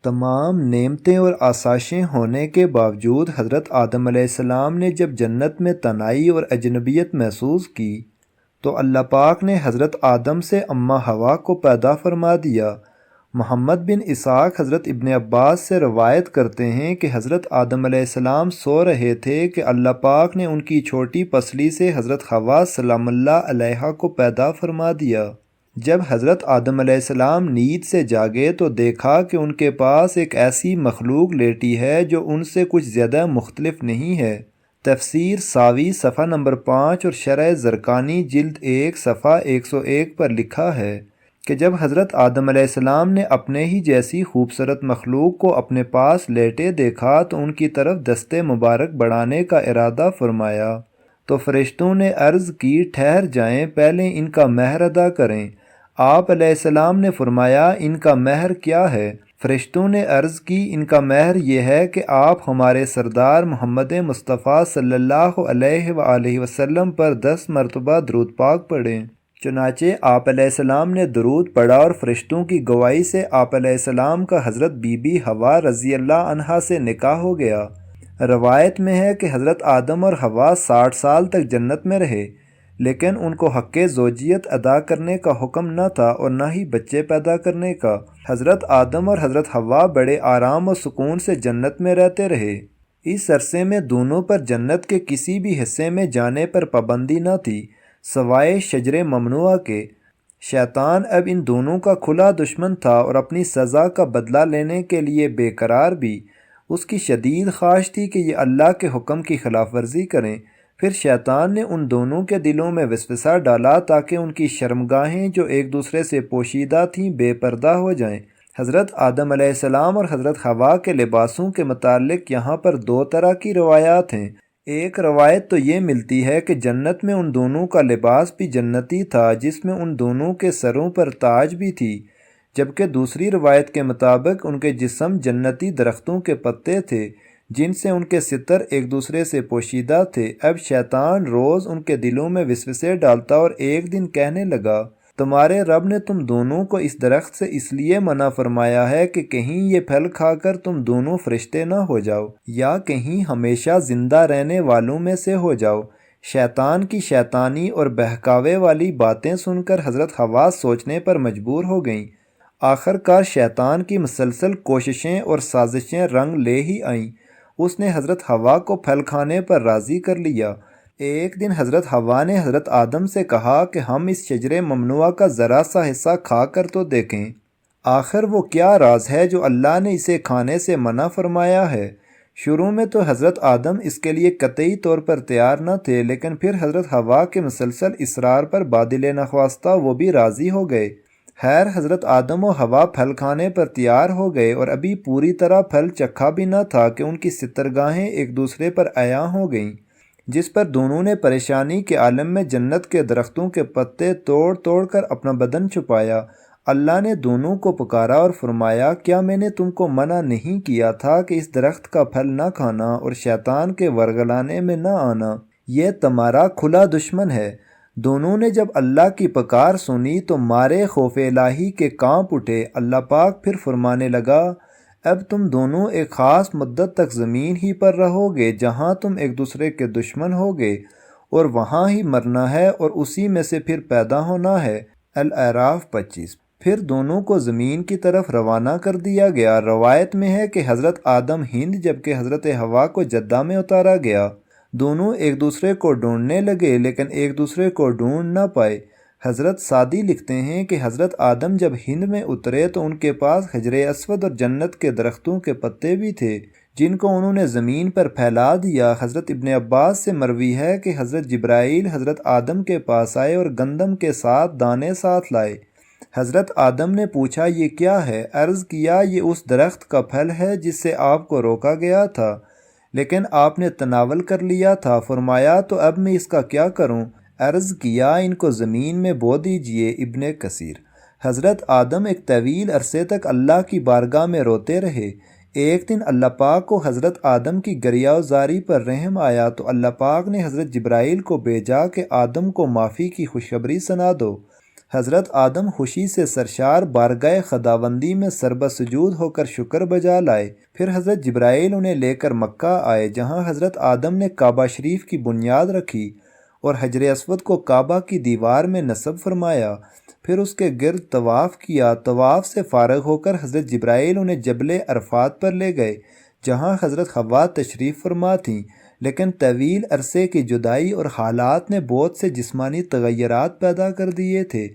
تمام نعمتیں اور آسائشیں ہونے کے باوجود حضرت آدم علیہ السلام نے جب جنت میں تنہائی اور اجنبیت محسوس کی تو اللہ پاک نے حضرت آدم سے اماں حوا کو پیدا فرما دیا۔ محمد بن اسحاق حضرت ابن عباس سے روایت کرتے ہیں کہ حضرت آدم علیہ السلام سو رہے تھے کہ اللہ پاک نے ان کی چھوٹی پسلی سے حضرت حوا سلام اللہ علیہا کو پیدا فرما دیا۔ جب حضرت آدم علیہ السلام نیند سے جاگے تو دیکھا کہ ان کے پاس ایک ایسی مخلوق لیٹی ہے جو ان سے کچھ زیادہ مختلف نہیں ہے۔ تفسیر ساوی صفحہ نمبر 5 اور شرح زرقانی جلد 1 صفحہ 101 پر لکھا ہے کہ جب حضرت آدم علیہ السلام نے اپنے ہی جیسی خوبصورت مخلوق کو اپنے پاس لیٹے دیکھا تو ان کی طرف دست مبارک بڑھانے کا ارادہ فرمایا تو فرشتوں نے عرض کی ٹھہر جائیں، پہلے ان کا مہر ادا کریں۔ آپ علیہ السلام نے فرمایا ان کا مہر کیا ہے؟ فرشتوں نے عرض کی ان کا مہر یہ ہے کہ آپ ہمارے سردار محمد مصطفیٰ صلی اللہ علیہ وآلہ وسلم پر 10 مرتبہ درود پاک پڑھیں۔ چنانچہ آپ علیہ السلام نے درود پڑھا اور فرشتوں کی گواہی سے آپ علیہ السلام کا حضرت بی بی حوا رضی اللہ عنہا سے نکاح ہو گیا۔ روایت میں ہے کہ حضرت آدم اور حوا 60 سال تک جنت میں رہے، لیکن ان کو حق زوجیت ادا کرنے کا حکم نہ تھا اور نہ ہی بچے پیدا کرنے کا۔ حضرت آدم اور حضرت حوا بڑے آرام و سکون سے جنت میں رہتے رہے۔ اس عرصے میں دونوں پر جنت کے کسی بھی حصے میں جانے پر پابندی نہ تھی سوائے شجر ممنوعہ کے۔ شیطان اب ان دونوں کا کھلا دشمن تھا اور اپنی سزا کا بدلہ لینے کے لیے بے قرار بھی۔ اس کی شدید خواہش تھی کہ یہ اللہ کے حکم کی خلاف ورزی کریں۔ پھر شیطان نے ان دونوں کے دلوں میں وسوسہ ڈالا تاکہ ان کی شرمگاہیں جو ایک دوسرے سے پوشیدہ تھیں بے پردہ ہو جائیں۔ حضرت آدم علیہ السلام اور حضرت حوا کے لباسوں کے متعلق یہاں پر 2 طرح کی روایات ہیں۔ ایک روایت تو یہ ملتی ہے کہ جنت میں ان دونوں کا لباس بھی جنتی تھا جس میں ان دونوں کے سروں پر تاج بھی تھی، جبکہ دوسری روایت کے مطابق ان کے جسم جنتی درختوں کے پتے تھے جن سے ان کے ستر ایک دوسرے سے پوشیدہ تھے۔ اب شیطان روز ان کے دلوں میں وسوسے ڈالتا اور ایک دن کہنے لگا تمہارے رب نے تم دونوں کو اس درخت سے اس لیے منع فرمایا ہے کہ کہیں یہ پھل کھا کر تم دونوں فرشتے نہ ہو جاؤ یا کہیں ہمیشہ زندہ رہنے والوں میں سے ہو جاؤ۔ شیطان کی شیطانی اور بہکاوے والی باتیں سن کر حضرت حوا سوچنے پر مجبور ہو گئیں۔ آخر کار شیطان کی مسلسل کوششیں اور سازشیں رنگ لے ہی آئیں۔ اس نے حضرت حوا کو پھل کھانے پر راضی کر لیا۔ ایک دن حضرت حوا نے حضرت آدم سے کہا کہ ہم اس شجر ممنوعہ کا ذرا سا حصہ کھا کر تو دیکھیں، آخر وہ کیا راز ہے جو اللہ نے اسے کھانے سے منع فرمایا ہے۔ شروع میں تو حضرت آدم اس کے لیے قطعی طور پر تیار نہ تھے، لیکن پھر حضرت حوا کے مسلسل اصرار پر بادل نخواستہ وہ بھی راضی ہو گئے۔ خیر حضرت آدم و حوا پھل کھانے پر تیار ہو گئے اور ابھی پوری طرح پھل چکھا بھی نہ تھا کہ ان کی سترگاہیں ایک دوسرے پر عیاں ہو گئیں، جس پر دونوں نے پریشانی کے عالم میں جنت کے درختوں کے پتے توڑ توڑ کر اپنا بدن چھپایا۔ اللہ نے دونوں کو پکارا اور فرمایا کیا میں نے تم کو منع نہیں کیا تھا کہ اس درخت کا پھل نہ کھانا اور شیطان کے ورگلانے میں نہ آنا؟ یہ تمہارا کھلا دشمن ہے۔ دونوں نے جب اللہ کی پکار سنی تو مارے خوف الہی کے کانپ اٹھے۔ اللہ پاک پھر فرمانے لگا اب تم دونوں ایک خاص مدت تک زمین ہی پر رہو گے جہاں تم ایک دوسرے کے دشمن ہوگے اور وہاں ہی مرنا ہے اور اسی میں سے پھر پیدا ہونا ہے۔ الاعراف 25۔ پھر دونوں کو زمین کی طرف روانہ کر دیا گیا۔ روایت میں ہے کہ حضرت آدم ہند جبکہ حضرت حوا کو جدہ میں اتارا گیا۔ دونوں ایک دوسرے کو ڈھونڈنے لگے لیکن ایک دوسرے کو ڈھونڈ نہ پائے۔ حضرت سعدی لکھتے ہیں کہ حضرت آدم جب ہند میں اترے تو ان کے پاس حجر اسود اور جنت کے درختوں کے پتے بھی تھے جن کو انہوں نے زمین پر پھیلا دیا۔ حضرت ابن عباس سے مروی ہے کہ حضرت جبرائیل حضرت آدم کے پاس آئے اور گندم کے ساتھ دانے ساتھ لائے۔ حضرت آدم نے پوچھا یہ کیا ہے؟ عرض کیا یہ اس درخت کا پھل ہے جس سے آپ کو روکا گیا تھا لیکن آپ نے تناول کر لیا تھا۔ فرمایا تو اب میں اس کا کیا کروں؟ عرض کیا ان کو زمین میں بو دیجئے۔ ابن کثیر۔ حضرت آدم ایک طویل عرصے تک اللہ کی بارگاہ میں روتے رہے۔ ایک دن اللہ پاک کو حضرت آدم کی گریہ زاری پر رحم آیا تو اللہ پاک نے حضرت جبرائیل کو بھیجا کہ آدم کو معافی کی خوشخبری سنا دو۔ حضرت آدم خوشی سے سرشار بارگاہ خداوندی میں سربہ سجود ہو کر شکر بجا لائے۔ پھر حضرت جبرائیل انہیں لے کر مکہ آئے، جہاں حضرت آدم نے کعبہ شریف کی بنیاد رکھی اور حجر اسود کو کعبہ کی دیوار میں نصب فرمایا۔ پھر اس کے گرد طواف کیا۔ طواف سے فارغ ہو کر حضرت جبرائیل انہیں جبل عرفات پر لے گئے، جہاں حضرت حوا تشریف فرما تھیں، لیکن طویل عرصے کی جدائی اور حالات نے بہت سے جسمانی تغیرات پیدا کر دیے تھے،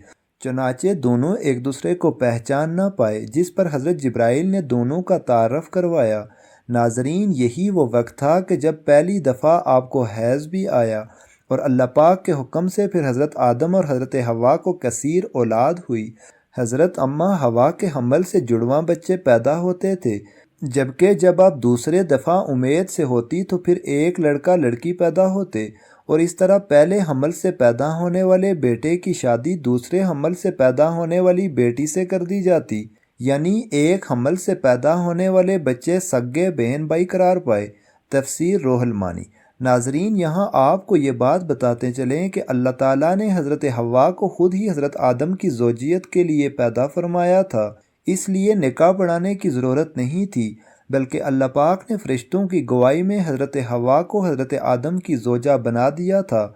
چنانچہ دونوں ایک دوسرے کو پہچان نہ پائے، جس پر حضرت جبرائیل نے دونوں کا تعارف کروایا۔ ناظرین، یہی وہ وقت تھا کہ جب پہلی دفعہ آپ کو حیض بھی آیا اور اللہ پاک کے حکم سے پھر حضرت آدم اور حضرت حوا کو کثیر اولاد ہوئی۔ حضرت اماں حوا کے حمل سے جڑواں بچے پیدا ہوتے تھے، جبکہ جب آپ دوسرے دفعہ امید سے ہوتی تو پھر ایک لڑکا لڑکی پیدا ہوتے، اور اس طرح پہلے حمل سے پیدا ہونے والے بیٹے کی شادی دوسرے حمل سے پیدا ہونے والی بیٹی سے کر دی جاتی، یعنی ایک حمل سے پیدا ہونے والے بچے سگے بہن بھائی قرار پائے۔ تفسیر روح المانی۔ ناظرین، یہاں آپ کو یہ بات بتاتے چلیں کہ اللہ تعالیٰ نے حضرت حوا کو خود ہی حضرت آدم کی زوجیت کے لیے پیدا فرمایا تھا، اس لیے نکاح پڑھانے کی ضرورت نہیں تھی، بلکہ اللہ پاک نے فرشتوں کی گواہی میں حضرت حوا کو حضرت آدم کی زوجہ بنا دیا تھا۔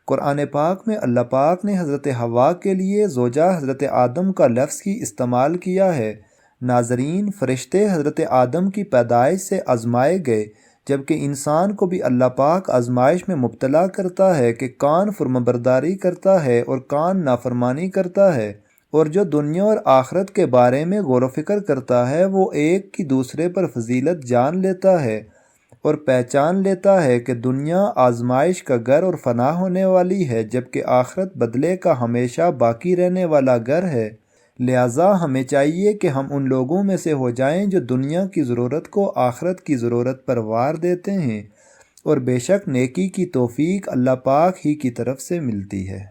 قرآن پاک میں اللہ پاک نے حضرت حوا کے لیے زوجہ حضرت آدم کا لفظ ہی استعمال کیا ہے۔ ناظرین، فرشتے حضرت آدم کی پیدائش سے آزمائے گئے، جبکہ انسان کو بھی اللہ پاک آزمائش میں مبتلا کرتا ہے کہ کون فرمانبرداری کرتا ہے اور کون نافرمانی کرتا ہے، اور جو دنیا اور آخرت کے بارے میں غور و فکر کرتا ہے وہ ایک کی دوسرے پر فضیلت جان لیتا ہے اور پہچان لیتا ہے کہ دنیا آزمائش کا گھر اور فنا ہونے والی ہے، جبکہ آخرت بدلے کا ہمیشہ باقی رہنے والا گھر ہے۔ لہٰذا ہمیں چاہیے کہ ہم ان لوگوں میں سے ہو جائیں جو دنیا کی ضرورت کو آخرت کی ضرورت پر وار دیتے ہیں، اور بے شک نیکی کی توفیق اللہ پاک ہی کی طرف سے ملتی ہے۔